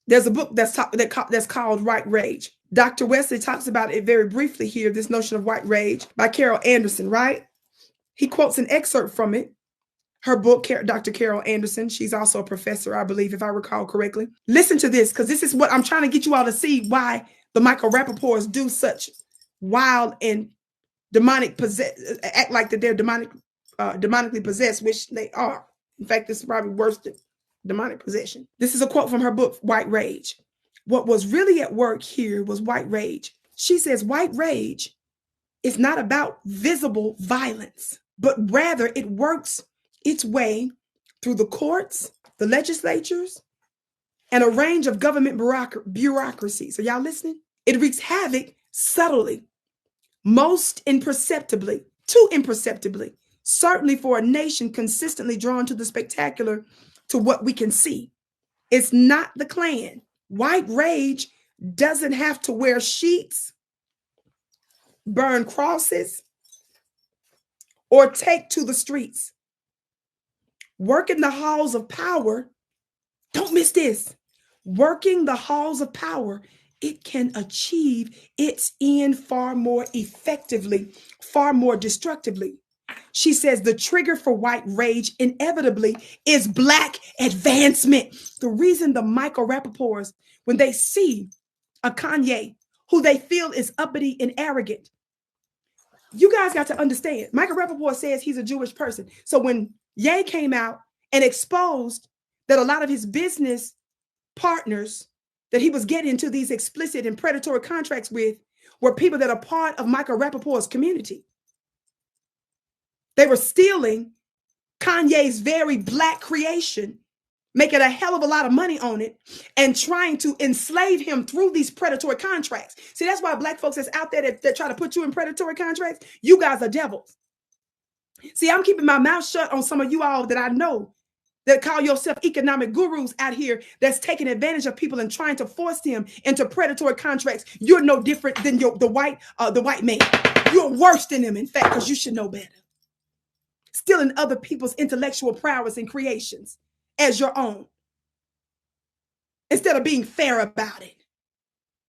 There's a book that's called White Rage. Dr. Wesley talks about it very briefly here, this notion of white rage by Carol Anderson, right? He quotes an excerpt from it. Her book, Dr. Carol Anderson, she's also a professor, I believe, if I recall correctly. Listen to this, because this is what I'm trying to get you all to see why the Michael Rapaports do such wild and demonic act like that they're demonically possessed, which they are. In fact, it's probably worse than demonic possession. This is a quote from her book, White Rage. What was really at work here was white rage. She says, white rage is not about visible violence, but rather it works its way through the courts, the legislatures, and a range of government bureaucracies. Are y'all listening? It wreaks havoc subtly, most imperceptibly, too imperceptibly, certainly for a nation consistently drawn to the spectacular, to what we can see. It's not the Klan. White rage doesn't have to wear sheets, burn crosses, or take to the streets. Working the halls of power, don't miss this. Working the halls of power, it can achieve its end far more effectively, far more destructively. She says the trigger for white rage inevitably is Black advancement. The reason the Michael Rapaports, when they see a KanYE who they feel is uppity and arrogant, you guys got to understand, Michael Rapaport says he's a Jewish person. So when Ye came out and exposed that a lot of his business partners that he was getting into these explicit and predatory contracts with were people that are part of Michael Rapaport's community. They were stealing KanYE's very Black creation, making a hell of a lot of money on it, and trying to enslave him through these predatory contracts. See, that's why Black folks that's out there that try to put you in predatory contracts, you guys are devils. See, I'm keeping my mouth shut on some of you all that I know that call yourself economic gurus out here that's taking advantage of people and trying to force them into predatory contracts. You're no different than the white man. You're worse than them, in fact, because you should know better. Stealing other people's intellectual prowess and creations as your own, instead of being fair about it.